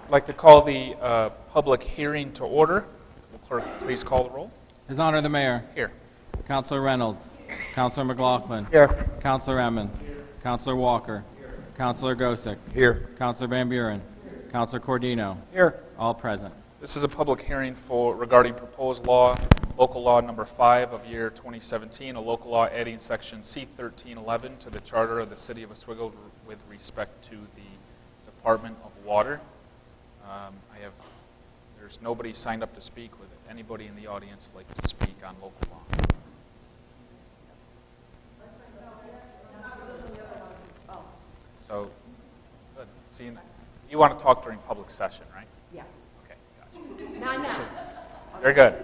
I'd like to call the public hearing to order. Will clerk please call the roll? His Honor the Mayor. Here. Councilor Reynolds. Councilor McLaughlin. Here. Councilor Emmons. Councilor Walker. Councilor Gosick. Here. Councilor Van Buren. Councilor Cordino. Here. All present. This is a public hearing regarding proposed law, local law number 5 of year 2017, a local law adding section C-1311 to the charter of the City of Oswego with respect to the Department of Water. There's nobody signed up to speak. Would anybody in the audience like to speak on local law? So, good. Seeing, you want to talk during public session, right? Yes. Okay, gotcha. Not now. Very good.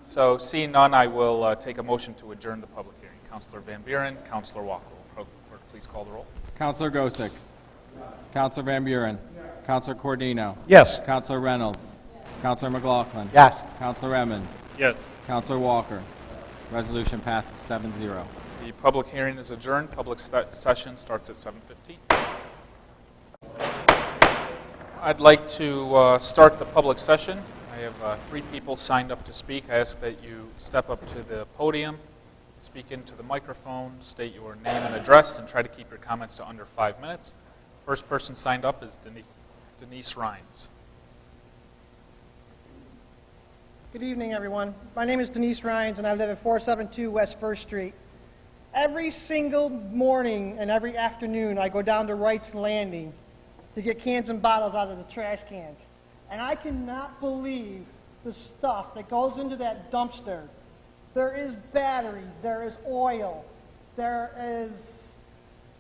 So seeing none, I will take a motion to adjourn the public hearing. Councilor Van Buren, Councilor Walker. Will clerk please call the roll? Councilor Gosick. Councilor Van Buren. Councilor Cordino. Yes. Councilor Reynolds. Councilor McLaughlin. Yes. Councilor Emmons. Yes. Councilor Walker. Resolution passes 7-0. The public hearing is adjourned. Public session starts at 7:15. I'd like to start the public session. I have 3 people signed up to speak. I ask that you step up to the podium, speak into the microphone, state your name and address, and try to keep your comments to under 5 minutes. First person signed up is Denise Rhines. Good evening, everyone. My name is Denise Rhines, and I live at 472 West 1st Street. Every single morning and every afternoon, I go down to Wright's Landing to get cans and bottles out of the trash cans. And I cannot believe the stuff that goes into that dumpster. There is batteries, there is oil, there is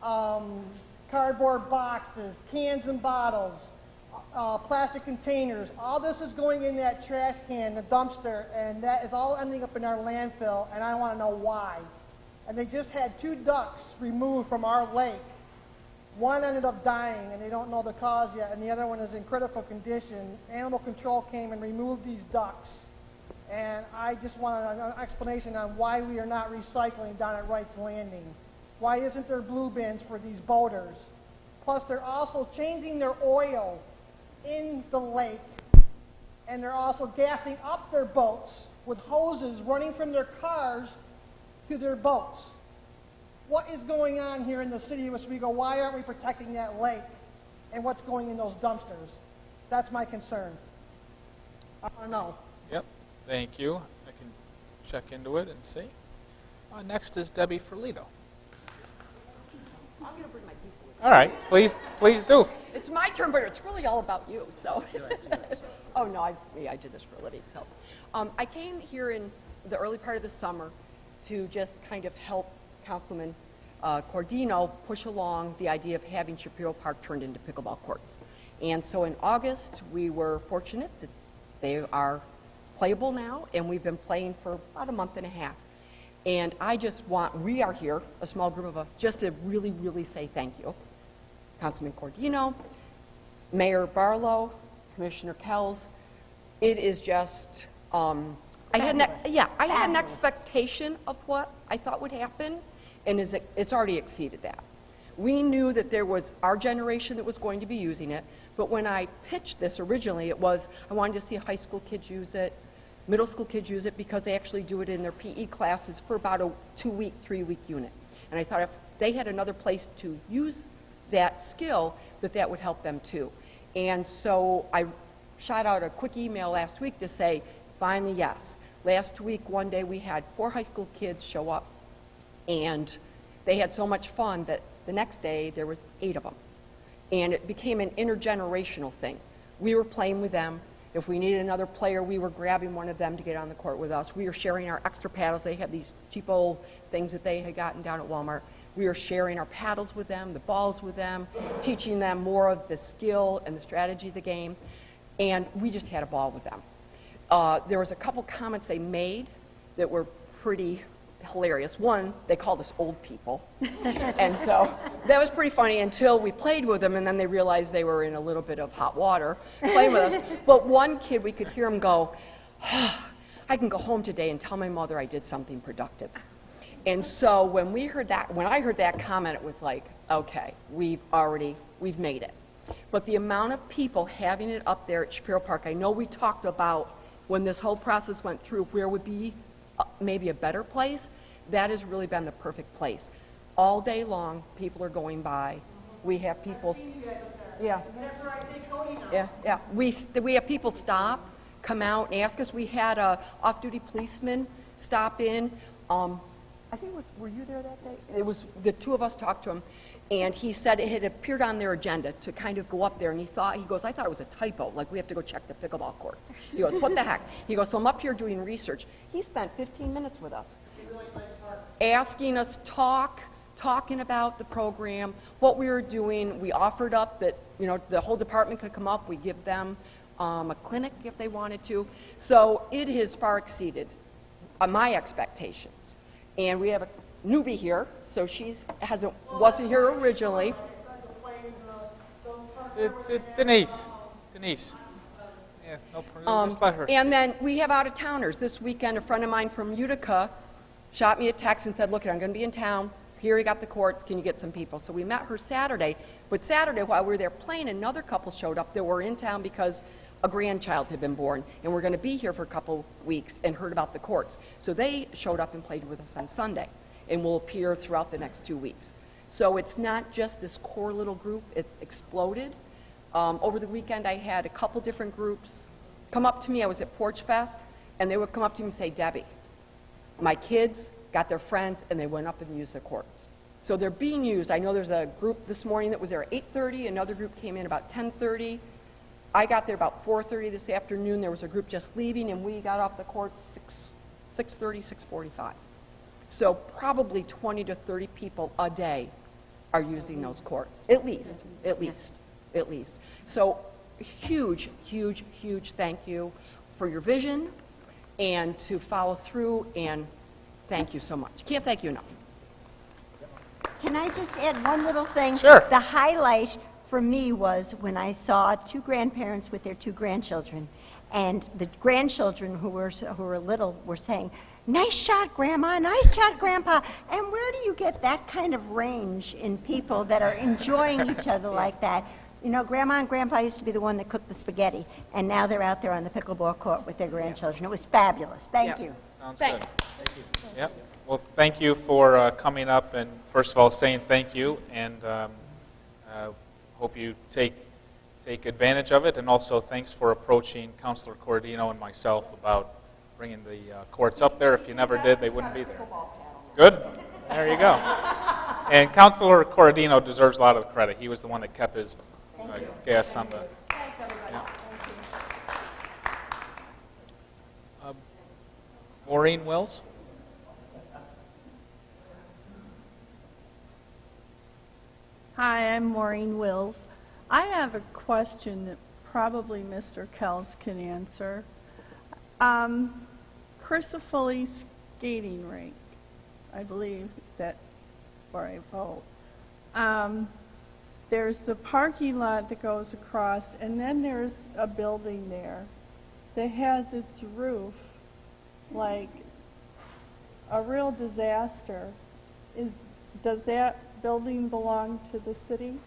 cardboard boxes, cans and bottles, plastic containers. All this is going in that trash can, the dumpster, and that is all ending up in our landfill, and I want to know why. And they just had 2 ducks removed from our lake. One ended up dying, and they don't know the cause yet, and the other one is in critical condition. Animal control came and removed these ducks. And I just want an explanation on why we are not recycling down at Wright's Landing. Why isn't there blue bins for these boaters? Plus, they're also changing their oil in the lake, and they're also gassing up their boats with hoses running from their cars to their boats. What is going on here in the city of Oswego? Why aren't we protecting that lake and what's going in those dumpsters? That's my concern. I don't know. Yep, thank you. I can check into it and see. Next is Debbie Ferlito. I'm going to bring my people with me. All right, please do. It's my turn, but it's really all about you. So, oh no, I did this for a living. So, I came here in the early part of the summer to just kind of help Councilman Cordino push along the idea of having Shapiro Park turned into pickleball courts. And so in August, we were fortunate that they are playable now, and we've been playing for about a month and a half. And we are here, a small group of us, just to really, really say thank you. Councilman Cordino, Mayor Barlow, Commissioner Kells. It is just, I had an expectation of what I thought would happen, and it's already exceeded that. We knew that there was our generation that was going to be using it, but when I pitched this originally, it was I wanted to see high school kids use it, middle school kids use it, because they actually do it in their PE classes for about a 2-week, 3-week unit. And I thought if they had another place to use that skill, that would help them too. And so I shot out a quick email last week to say, finally, yes. Last week, one day, we had 4 high school kids show up, and they had so much fun that the next day, there was 8 of them. And it became an intergenerational thing. We were playing with them. If we needed another player, we were grabbing one of them to get on the court with us. We were sharing our extra paddles. They had these cheap old things that they had gotten down at Walmart. We were sharing our paddles with them, the balls with them, teaching them more of the skill and the strategy of the game. And we just had a ball with them. There was a couple comments they made that were pretty hilarious. One, they called us old people. And so that was pretty funny until we played with them, and then they realized they were in a little bit of hot water playing with us. But one kid, we could hear him go, I can go home today and tell my mother I did something productive. And so when I heard that comment, it was like, okay, we've made it. But the amount of people having it up there at Shapiro Park, I know we talked about when this whole process went through, where would be maybe a better place. That has really been the perfect place. All day long, people are going by. We have people. Yeah. Whenever I take Cody now. Yeah, yeah. We have people stop, come out and ask us. We had a off-duty policeman stop in. I think it was, were you there that day? It was, the two of us talked to him, and he said it had appeared on their agenda to kind of go up there, and he goes, I thought it was a typo, like we have to go check the pickleball courts. He goes, what the heck? He goes, so I'm up here doing research. He spent 15 minutes with us, asking us talking about the program, what we were doing. We offered up that, you know, the whole department could come up. We give them a clinic if they wanted to. So it has far exceeded my expectations. And we have a newbie here, so wasn't here originally. Denise. Yeah, no problem. Just let her. And then we have out-of-towners. This weekend, a friend of mine from Utica shot me a text and said, look, I'm going to be in town. Here we got the courts. Can you get some people? So we met her Saturday. But Saturday, while we were there playing, another couple showed up that were in town because a grandchild had been born, and we're going to be here for a couple weeks and heard about the courts. So they showed up and played with us on Sunday and will appear throughout the next 2 weeks. So it's not just this core little group. It's exploded. Over the weekend, I had a couple different groups come up to me. I was at Porch Fest, and they would come up to me and say, Debbie, my kids got their friends, and they went up and used the courts. So they're being used. I know there's a group this morning that was there at 8:30. Another group came in about 10:30. I got there about 4:30 this afternoon. There was a group just leaving, and we got off the court 6:30, 6:45. So probably 20 to 30 people a day are using those courts, at least. So huge thank you for your vision and to follow through, and thank you so much. Can't thank you enough. Can I just add one little thing? Sure. The highlight for me was when I saw two grandparents with their two grandchildren, and the grandchildren who were little were saying, "Nice shot, Grandma, nice shot, Grandpa." And where do you get that kind of range in people that are enjoying each other like that? You know, Grandma and Grandpa used to be the one that cooked the spaghetti, and now they're out there on the pickleball court with their grandchildren. It was fabulous. Thank Yeah. you. Sounds Thanks. good. Thank you. Yep. Well, thank you for coming up and, first of all, saying thank you, and hope you take advantage of it. And also, thanks for approaching Councilor Cordino and myself about bringing the courts up there. If you never did, they wouldn't be there. Good. There you go. And Councilor Cordino deserves a lot of the credit. He was the one that kept his gas on the. Yeah. Maureen Wills. Hi, I'm Maureen Wills. I have a question that probably Mr. Kells can answer. Crisafulli skating rink, I believe that where I vote. There's the parking lot that goes across, and then there's a building there that has its roof like a real disaster. Does that building belong to the city?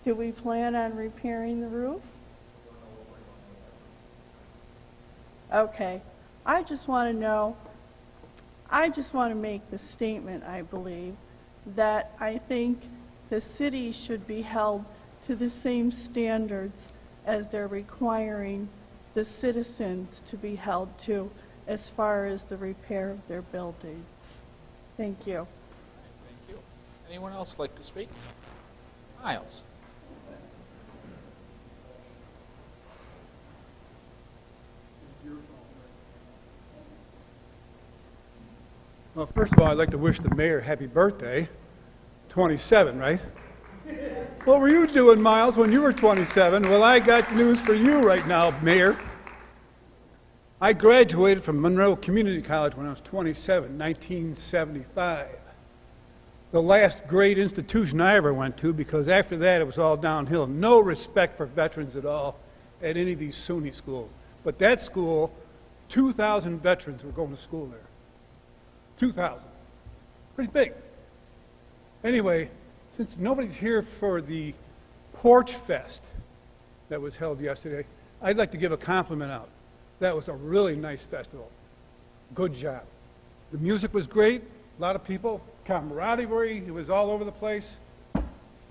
Do we plan on repairing the roof? Okay. I just want to make the statement, I believe, that I think the city should be held to the same standards as they're requiring the citizens to be held to as far as the repair of their buildings. Thank you. Thank you. Anyone else like to speak? Miles. Well, first of all, I'd like to wish the mayor happy birthday. 27, right? What were you doing, Miles, when you were 27? Well, I got news for you right now, Mayor. I graduated from Monroe Community College when I was 27, 1975. The last great institution I ever went to, because after that it was all downhill. No respect for veterans at all at any of these SUNY schools. But that school, 2,000 veterans were going to school there. 2,000. Pretty big. Anyway, since nobody's here for the Porch Fest that was held yesterday, I'd like to give a compliment out. That was a really nice festival. Good job. The music was great, a lot of people, camaraderie, it was all over the place.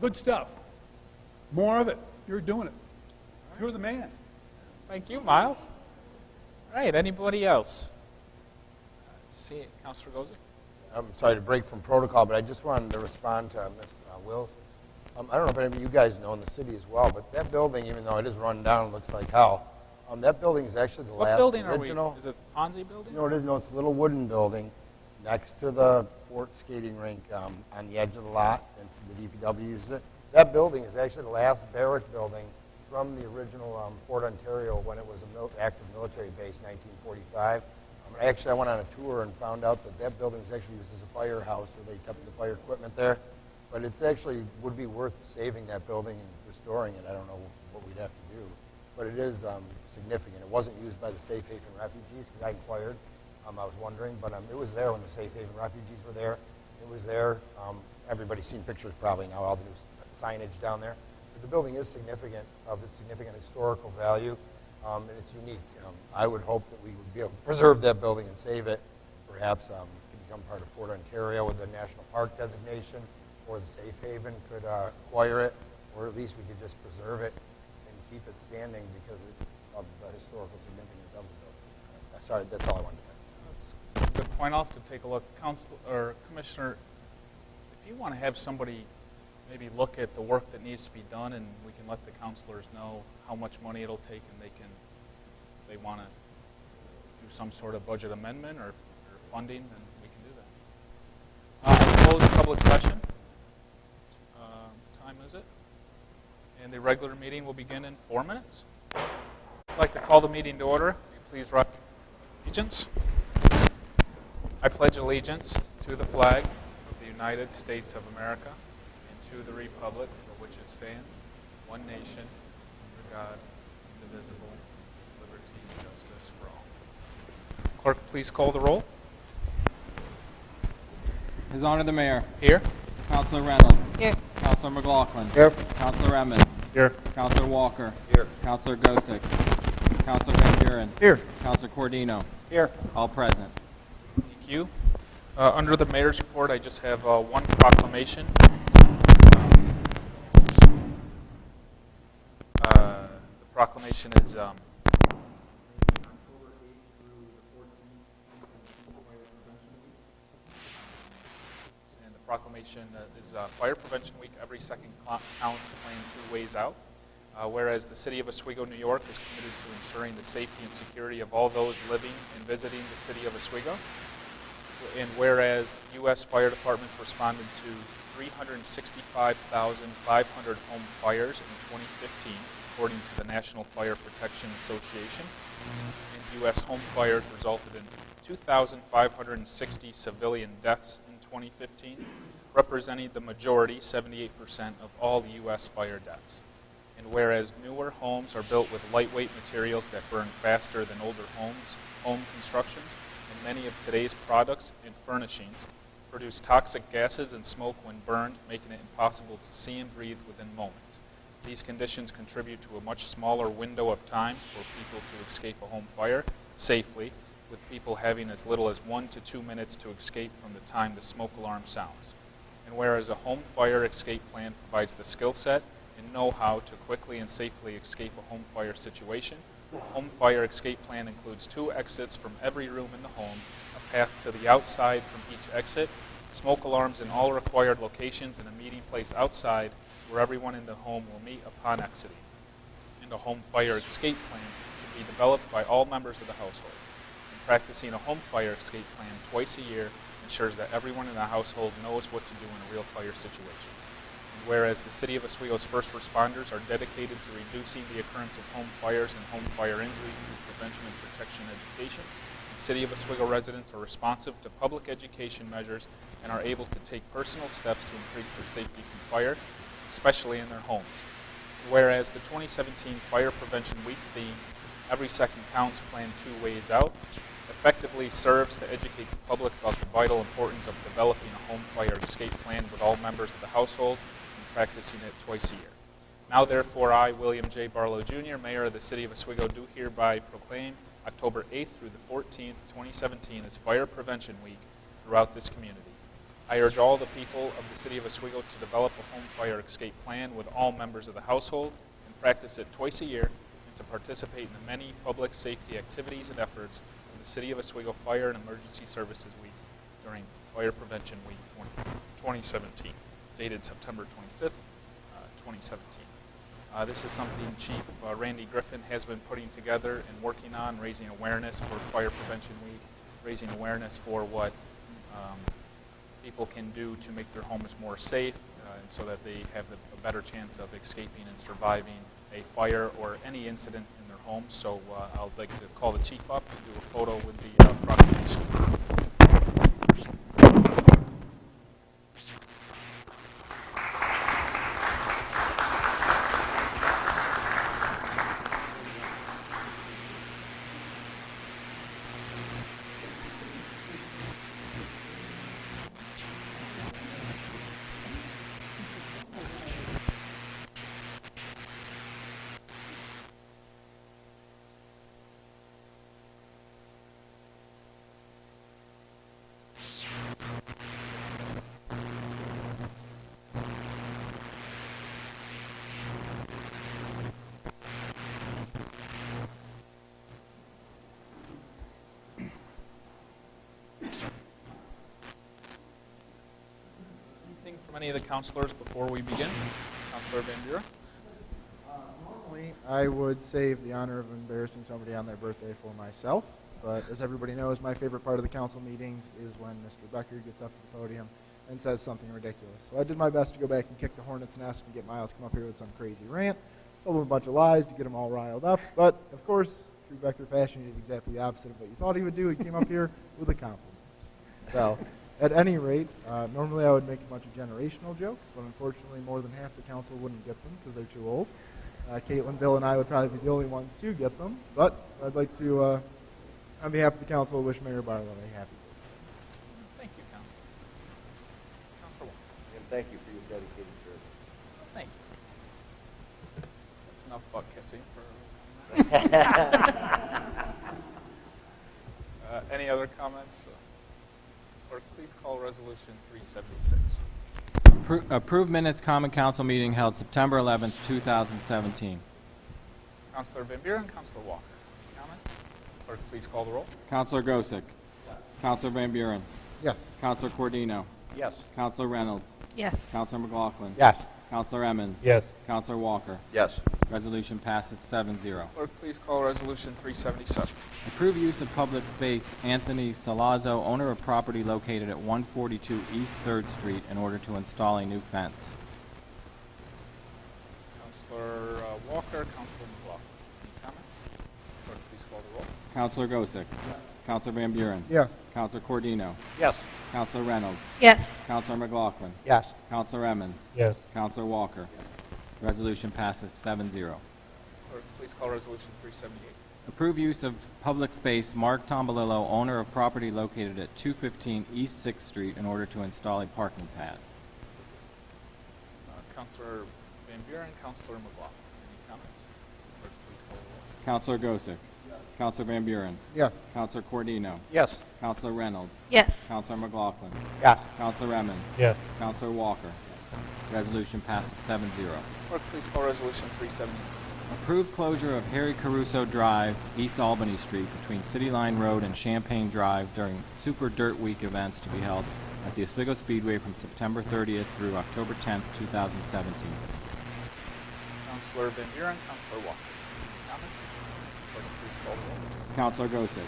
Good stuff. More of it. You're doing it. You're the man. Thank you, Miles. All right, anybody else? See, Councilor Gozick? I'm sorry to break from protocol, but I just wanted to respond to Ms. Wills. I don't know if any of you guys know in the city as well, but that building, even though it is run down and looks like hell, that building is actually the What last building are original. we? Is it Ponzi building? No, it is. No, it's a little wooden building next to the Fort skating rink on the edge of the lot, and so the DPW uses it. That building is actually the last barrack building from the original Fort Ontario when it was an active military base, 1945. Actually, I went on a tour and found out that that building was actually used as a firehouse, where they kept the fire equipment there. But it's actually would be worth saving that building and restoring it. I don't know what we'd have to do, but it is significant. It wasn't used by the Safe Haven refugees because I inquired. I was wondering, but it was there when the Safe Haven refugees were there. It was there. Everybody's seen pictures probably now, all the new signage down there. But the building is significant, of its significant historical value, and it's unique. I would hope that we would be able to preserve that building and save it. Perhaps it could become part of Fort Ontario with the National Park designation, or the Safe Haven could acquire it, or at least we could just preserve it and keep it standing because of the historical significance of the building. Sorry, that's all I wanted to say. That's a good point. I'll have to take a look. Council or Commissioner, if you want to have somebody maybe look at the work that needs to be done, and we can let the councilors know how much money it'll take, and if they want to do some sort of budget amendment or funding, then we can do that. Close public session. Time is it? And the regular meeting will begin in 4 minutes. I'd like to call the meeting to order. Will you please rise for allegiance? I pledge allegiance to the flag of the United States of America and to the republic for which it stands, one nation, under God, indivisible, with liberty and justice for all. Clerk, please call the roll. His Honor the Mayor. Here. Councilor Reynolds. Here. Councilor McLaughlin. Here. Councilor Emmons. Here. Councilor Walker. Here. Councilor Gosick. Councilor Van Buren. Here. Councilor Cordino. Here. All present. Thank you. Under the mayor's report, I just have one proclamation. The proclamation is and the proclamation is Fire Prevention Week. Every second counts, plan 2 ways out. Whereas the City of Oswego, New York is committed to ensuring the safety and security of all those living and visiting the City of Oswego. And whereas U.S. fire departments responded to 365,500 home fires in 2015, according to the National Fire Protection Association. And U.S. home fires resulted in 2,560 civilian deaths in 2015, representing the majority, 78%, of all U.S. fire deaths. And whereas newer homes are built with lightweight materials that burn faster than older home constructions, and many of today's products and furnishings produce toxic gases and smoke when burned, making it impossible to see and breathe within moments. These conditions contribute to a much smaller window of time for people to escape a home fire safely, with people having as little as 1 to 2 minutes to escape from the time the smoke alarm sounds. And whereas a home fire escape plan provides the skill set and know-how to quickly and safely escape a home fire situation, a home fire escape plan includes 2 exits from every room in the home, a path to the outside from each exit, smoke alarms in all required locations, and a meeting place outside where everyone in the home will meet upon exiting. And a home fire escape plan should be developed by all members of the household. And practicing a home fire escape plan twice a year ensures that everyone in the household knows what to do in a real fire situation. And whereas the City of Oswego's first responders are dedicated to reducing the occurrence of home fires and home fire injuries through prevention and protection education, and City of Oswego residents are responsive to public education measures and are able to take personal steps to increase their safety from fire, especially in their homes. Whereas the 2017 Fire Prevention Week theme, Every Second Counts, Plan 2 Ways Out, effectively serves to educate the public about the vital importance of developing a home fire escape plan with all members of the household and practicing it twice a year. Now therefore, I, William J. Barlow Jr., Mayor of the City of Oswego, do hereby proclaim October 8th through the 14th, 2017 as Fire Prevention Week throughout this community. I urge all the people of the City of Oswego to develop a home fire escape plan with all members of the household and practice it twice a year, and to participate in the many public safety activities and efforts of the City of Oswego Fire and Emergency Services Week during Fire Prevention Week 2017, dated September 25th, 2017. This is something Chief Randy Griffin has been putting together and working on, raising awareness for Fire Prevention Week, raising awareness for what people can do to make their homes more safe, and so that they have a better chance of escaping and surviving a fire or any incident in their home. So I'd like to call the chief up to do a photo with the proclamation. Anything from any of the councilors before we begin? Councilor Van Buren? Normally, I would save the honor of embarrassing somebody on their birthday for myself, but as everybody knows, my favorite part of the council meetings is when Mr. Becker gets up to the podium and says something ridiculous. So I did my best to go back and kick the hornet's nest and get Miles to come up here with some crazy rant, told him a bunch of lies to get them all riled up, but of course, true Becker fashion, he did exactly the opposite of what you thought he would do. He came up here with a compliment. So, at any rate, normally I would make a bunch of generational jokes, but unfortunately more than half the council wouldn't get them because they're too old. Caitlin, Bill, and I would probably be the only ones to get them, but I'd like to, on behalf of the council, wish Mayor Barlow a happy birthday. Thank you, Councilor. Councilor Wong. And thank you for your dedicated service. Thank you. That's enough butt kissing for. Any other comments? Clerk, please call Resolution 376. Approved minutes common council meeting held September 11th, 2017. Councilor Van Buren, Councilor Walker. Any comments? Clerk, please call the roll. Councilor Gosick. Councilor Van Buren. Yes. Councilor Cordino. Yes. Councilor Reynolds. Yes. Councilor McLaughlin. Yes. Councilor Emmons. Yes. Councilor Walker. Yes. Resolution passes 7-0. Clerk, please call Resolution 377. Approve use of public space, Anthony Salazzo, owner of property located at 142 East 3rd Street, in order to install a new fence. Councilor Walker, Councilor McLaughlin. Any comments? Clerk, please call the roll. Councilor Gosick. Councilor Van Buren. Yes. Councilor Cordino. Yes. Councilor Reynolds. Yes. Councilor McLaughlin. Yes. Councilor Emmons. Yes. Councilor Walker. Resolution passes 7-0. Clerk, please call Resolution 378. Approve use of public space, Mark Tombolillo, owner of property located at 215 East 6th Street, in order to install a parking pad. Councilor Van Buren, Councilor McLaughlin. Any comments? Clerk, please call the roll. Councilor Gosick. Councilor Van Buren. Yes. Councilor Cordino. Yes. Councilor Reynolds. Yes. Councilor McLaughlin. Yes. Councilor Emmons. Yes. Councilor Walker. Resolution passes 7-0. Clerk, please call Resolution 378. Approve closure of Harry Caruso Drive, East Albany Street, between City Line Road and Champaign Drive during Super Dirt Week events to be held at the Oswego Speedway from September 30th through October 10th, 2017. Councilor Van Buren, Councilor Walker. Any comments? Clerk, please call the roll. Councilor Gosick.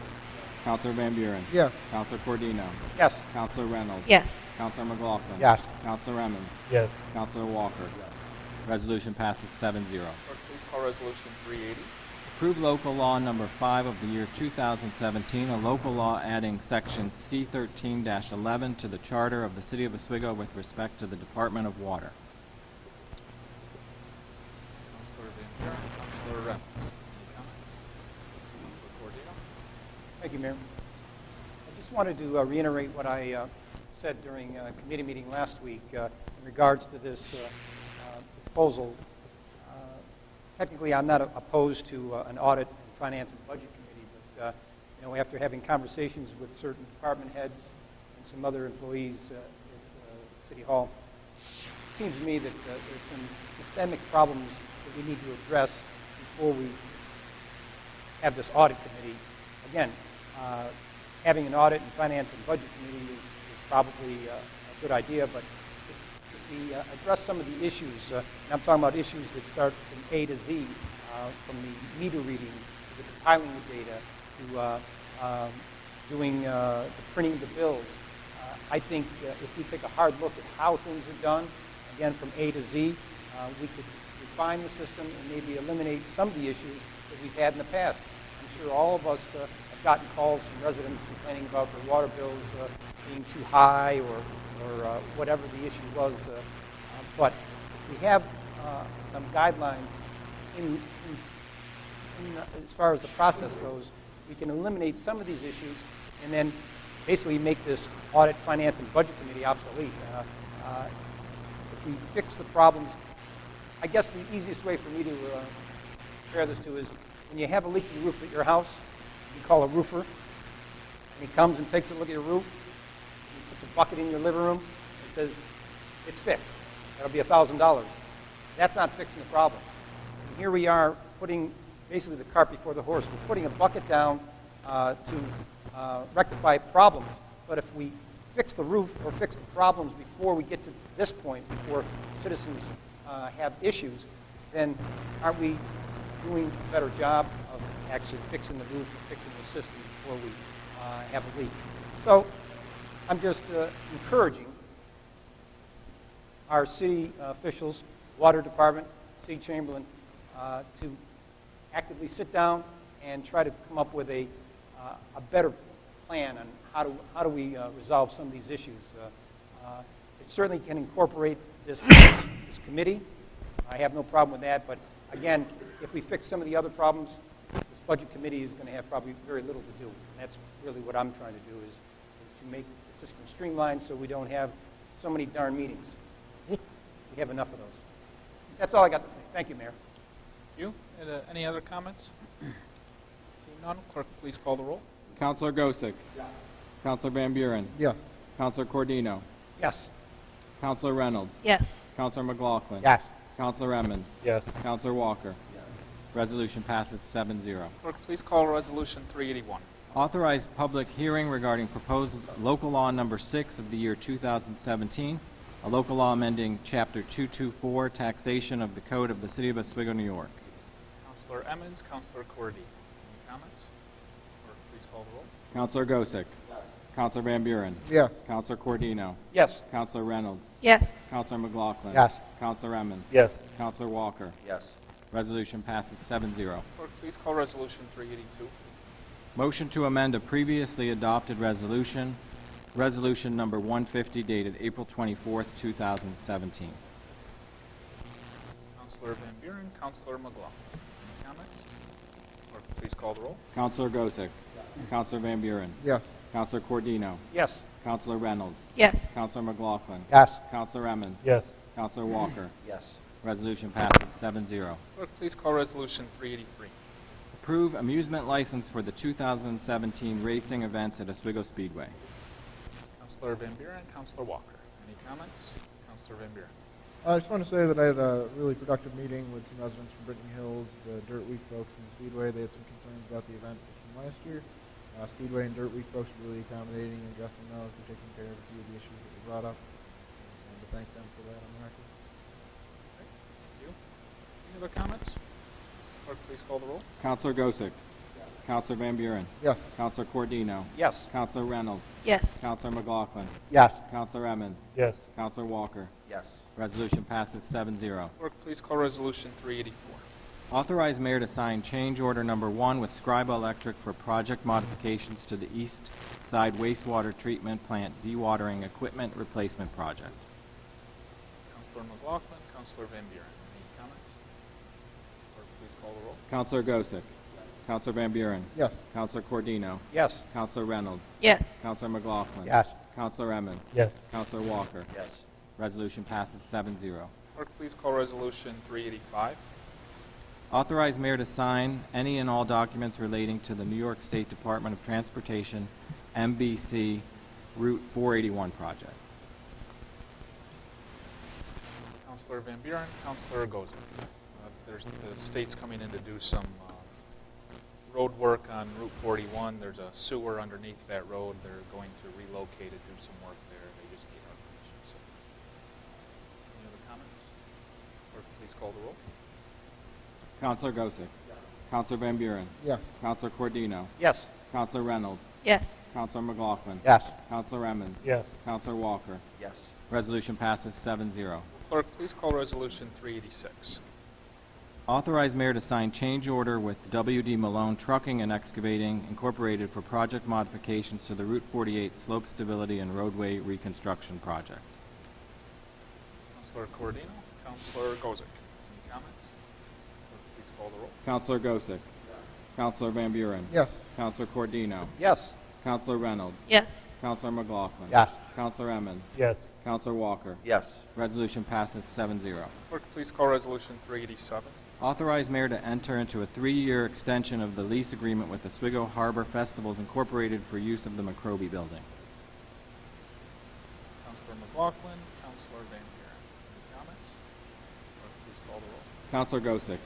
Councilor Van Buren. Yes. Councilor Cordino. Yes. Councilor Reynolds. Yes. Councilor McLaughlin. Yes. Councilor Emmons. Yes. Councilor Walker. Resolution passes 7-0. Clerk, please call Resolution 380. Approve local law number 5 of the year 2017, a local law adding section C13-11 to the charter of the City of Oswego with respect to the Department of Water. Councilor Van Buren, Councilor Reynolds. Any comments? Councilor Cordino. Thank you, Mayor. wanted to reiterate what I said during a committee meeting last week in regards to this proposal. Technically, I'm not opposed to an audit and finance and budget committee, but after having conversations with certain department heads and some other employees at City Hall, it seems to me that there's some systemic problems that we need to address before we have this audit committee. Again, having an audit and finance and budget committee is probably a good idea, but if we address some of the issues, and I'm talking about issues that start from A to Z, from the meter reading to the compiling of data to doing the printing of the bills. I think if we take a hard look at how things are done, again from A to Z, we could refine the system and maybe eliminate some of the issues that we've had in the past. I'm sure all of us have gotten calls from residents complaining about their water bills being too high or whatever the issue was. But if we have some guidelines as far as the process goes, we can eliminate some of these issues and then basically make this audit, finance, and budget committee obsolete. If we fix the problems, I guess the easiest way for me to compare this to is when you have a leaky roof at your house, you call a roofer, and he comes and takes a look at your roof, he puts a bucket in your living room, and says, it's fixed. That'll be $1,000. That's not fixing the problem. And here we are putting basically the cart before the horse. We're putting a bucket down to rectify problems. But if we fix the roof or fix the problems before we get to this point, before citizens have issues, then aren't we doing a better job of actually fixing the roof or fixing the system before we have a leak? So I'm just encouraging our city officials, water department, city chamberlain, to actively sit down and try to come up with a better plan on how do we resolve some of these issues. It certainly can incorporate this committee. I have no problem with that, but again, if we fix some of the other problems, this budget committee is going to have probably very little to do. And that's really what I'm trying to do is to make the system streamlined so we don't have so many darn meetings. We have enough of those. That's all I got to say. Thank you, Mayor. You? Any other comments? Seeing none, clerk, please call the roll. Counselor Gosick. Yes. Counselor Van Buren. Yes. Counselor Cordino. Yes. Counselor Reynolds. Yes. Counselor McLaughlin. Yes. Counselor Emmons. Yes. Counselor Walker. Yes. Resolution passes 7-0. Clerk, please call Resolution 381. Authorized public hearing regarding proposed local law number 6 of the year 2017, a local law amending Chapter 224, taxation of the Code of the City of Oswego, New York. Counselor Emmons, Counselor Cordy. Any comments? Clerk, please call the roll. Counselor Gosick. Yes. Counselor Van Buren. Yes. Counselor Cordino. Yes. Counselor Reynolds. Yes. Counselor McLaughlin. Yes. Counselor Emmons. Yes. Counselor Walker. Yes. Resolution passes 7-0. Clerk, please call Resolution 382. Motion to amend a previously adopted resolution, resolution number 150 dated April 24th, 2017. Counselor Van Buren, Counselor McLaughlin. Any comments? Clerk, please call the roll. Counselor Gosick. Counselor Van Buren. Yes. Counselor Cordino. Yes. Counselor Reynolds. Yes. Counselor McLaughlin. Yes. Counselor Emmons. Yes. Counselor Walker. Yes. Resolution passes 7-0. Clerk, please call Resolution 383. Approve amusement license for the 2017 racing events at Oswego Speedway. Counselor Van Buren, Counselor Walker. Any comments? Counselor Van Buren. I just want to say that I had a really productive meeting with some residents from Brittany Hills, the Dirt Week folks, and Speedway. They had some concerns about the event from last year. Speedway and Dirt Week folks were really accommodating and addressing those and taking care of a few of the issues that were brought up. I wanted to thank them for that on the record. Thank you. Any other comments? Clerk, please call the roll. Counselor Gosick. Counselor Van Buren. Yes. Counselor Cordino. Yes. Counselor Reynolds. Yes. Counselor McLaughlin. Yes. Counselor Emmons. Yes. Counselor Walker. Yes. Resolution passes 7-0. Clerk, please call Resolution 384. Authorize mayor to sign change order number 1 with Scriba Electric for project modifications to the east side wastewater treatment plant dewatering equipment replacement project. Counselor McLaughlin, Counselor Van Buren. Any comments? Clerk, please call the roll. Counselor Gosick. Counselor Van Buren. Yes. Counselor Cordino. Yes. Counselor Reynolds. Yes. Counselor McLaughlin. Yes. Counselor Emmons. Yes. Counselor Walker. Yes. Resolution passes 7-0. Clerk, please call Resolution 385. Authorize mayor to sign any and all documents relating to the New York State Department of Transportation MBC Route 481 project. Counselor Van Buren, Counselor Gozik. There's the state's coming in to do some road work on Route 41. There's a sewer underneath that road. They're going to relocate it, do some work there. They just need our permission. So, any other comments? Clerk, please call the roll. Counselor Gosick. Counselor Van Buren. Yes. Counselor Cordino. Yes. Counselor Reynolds. Yes. Counselor McLaughlin. Yes. Counselor Emmons. Yes. Counselor Walker. Yes. Resolution passes 7-0. Clerk, please call Resolution 386. Authorize mayor to sign change order with W.D. Malone Trucking and Excavating Incorporated for project modifications to the Route 48 slope stability and roadway reconstruction project. Counselor Cordino, Counselor Gozik. Any comments? Clerk, please call the roll. Counselor Gosick. Counselor Van Buren. Yes. Counselor Cordino. Yes. Counselor Reynolds. Yes. Counselor McLaughlin. Yes. Counselor Emmons. Yes. Counselor Walker. Yes. Resolution passes 7-0. Clerk, please call Resolution 387. Authorize mayor to enter into a 3-year extension of the lease agreement with Oswego Harbor Festivals Incorporated for use of the McRobey Building. Counselor McLaughlin, Counselor Van Buren. Any comments? Clerk, please call the roll. Counselor Gosick.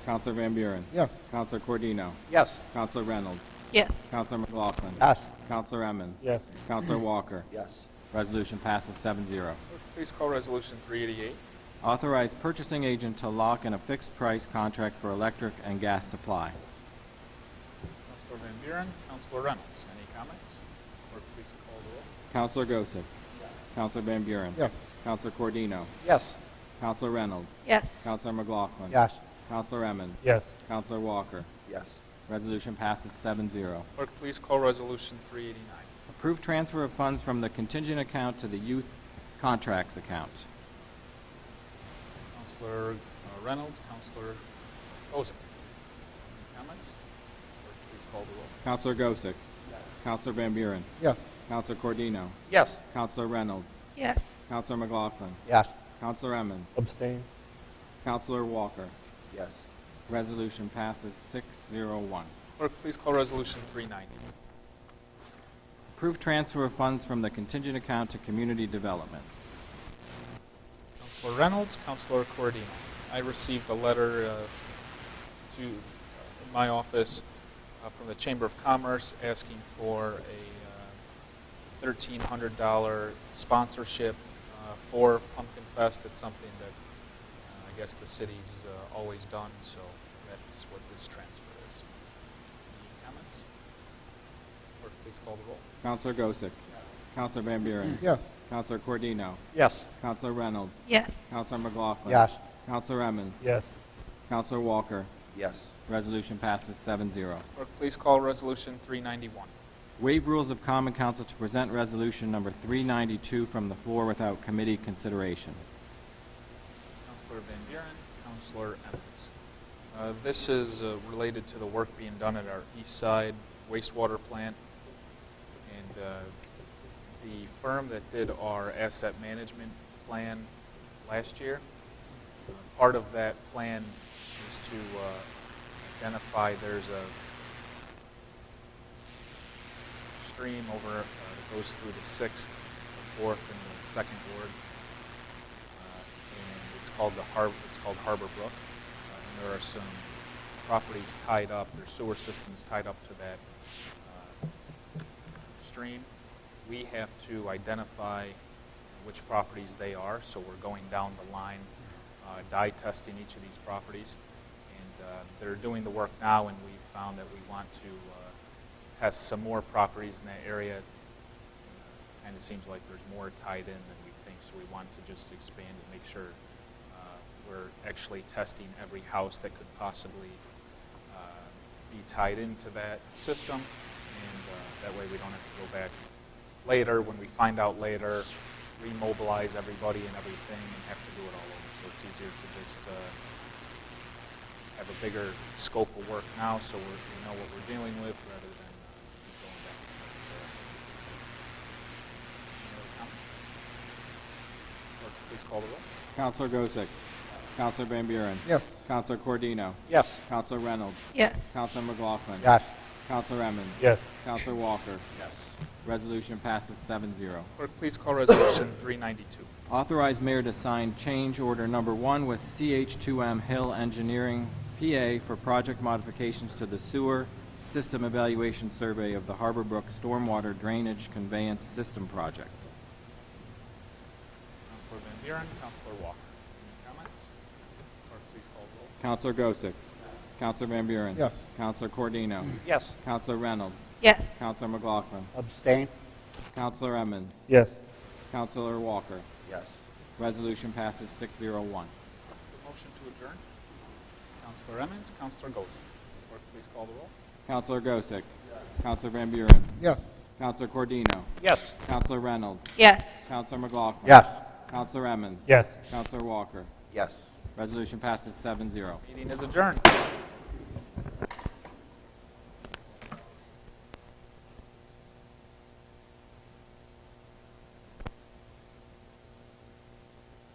Counselor Van Buren. Yes. Counselor Cordino. Yes. Counselor Reynolds. Yes. Counselor McLaughlin. Yes. Counselor Emmons. Yes. Counselor Walker. Yes. Resolution passes 7-0. Clerk, please call Resolution 388. Authorize purchasing agent to lock in a fixed price contract for electric and gas supply. Counselor Van Buren, Counselor Reynolds. Any comments? Clerk, please call the roll. Counselor Gosick. Counselor Van Buren. Yes. Counselor Cordino. Yes. Counselor Reynolds. Yes. Counselor McLaughlin. Yes. Counselor Emmons. Yes. Counselor Walker. Yes. Resolution passes 7-0. Clerk, please call Resolution 389. Approve transfer of funds from the contingent account to the youth contracts account. Counselor Reynolds, Counselor Gozik. Any comments? Clerk, please call the roll. Counselor Gosick. Counselor Van Buren. Yes. Counselor Cordino. Yes. Counselor Reynolds. Yes. Counselor McLaughlin. Yes. Counselor Emmons. Abstain. Counselor Walker. Yes. Resolution passes 6-0-1. Clerk, please call Resolution 390. Approve transfer of funds from the contingent account to community development. Counselor Reynolds, Counselor Cordino. I received a letter to my office from the Chamber of Commerce asking for a $1,300 sponsorship for Pumpkin Fest. It's something that I guess the city's always done, so that's what this transfer is. Any comments? Clerk, please call the roll. Counselor Gosick. Counselor Van Buren. Yes. Counselor Cordino. Yes. Counselor Reynolds. Yes. Counselor McLaughlin. Yes. Counselor Emmons. Yes. Counselor Walker. Yes. Resolution passes 7-0. Clerk, please call Resolution 391. Waive rules of common council to present resolution number 392 from the floor without committee consideration. Counselor Van Buren, Counselor Emmons. This is related to the work being done at our east side wastewater plant. And the firm that did our asset management plan last year, part of that plan is to identify there's a stream over that goes through the 6th, the 4th, and the 2nd ward. And it's called Harbor Brook. And there are some properties tied up, their sewer systems tied up to that stream. We have to identify which properties they are, so we're going down the line, dye testing each of these properties. And they're doing the work now, and we found that we want to test some more properties in that area. Kind of seems like there's more tied in than we think, so we want to just expand and make sure we're actually testing every house that could possibly be tied into that system, and that way we don't have to go back later when we find out later, remobilize everybody and everything, and have to do it all over. So it's easier to just have have a bigger scope of work now, so we know what we're dealing with rather than keep going back and forth. So that's what this is. Any other comments? Clerk, please call the roll. Counselor Gosick. Counselor Van Buren. Yes. Counselor Cordino. Yes. Counselor Reynolds. Yes. Counselor McLaughlin. Yes. Counselor Emmons. Yes. Counselor Walker. Yes. Resolution passes 7-0. Clerk, please call Resolution 392. Authorize mayor to sign change order number 1 with CH2M Hill Engineering, PA, for project modifications to the sewer system evaluation survey of the Harbor Brook Stormwater Drainage Conveyance System Project. Counselor Van Buren, Counselor Walker. Any comments? Clerk, please call the roll. Counselor Gosick. Counselor Van Buren. Yes. Counselor Cordino. Yes. Counselor Reynolds. Yes. Counselor McLaughlin. Abstain? Counselor Emmons. Yes. Counselor Walker. Yes. Resolution passes 6-0-1. Motion to adjourn. Counselor Emmons, Counselor Goza. Clerk, please call the roll. Counselor Gosick. Counselor Van Buren. Yes. Counselor Cordino. Yes. Counselor Reynolds. Yes. Counselor McLaughlin. Yes. Counselor Emmons. Yes. Counselor Walker. Yes. Resolution passes 7-0. Meeting is adjourned.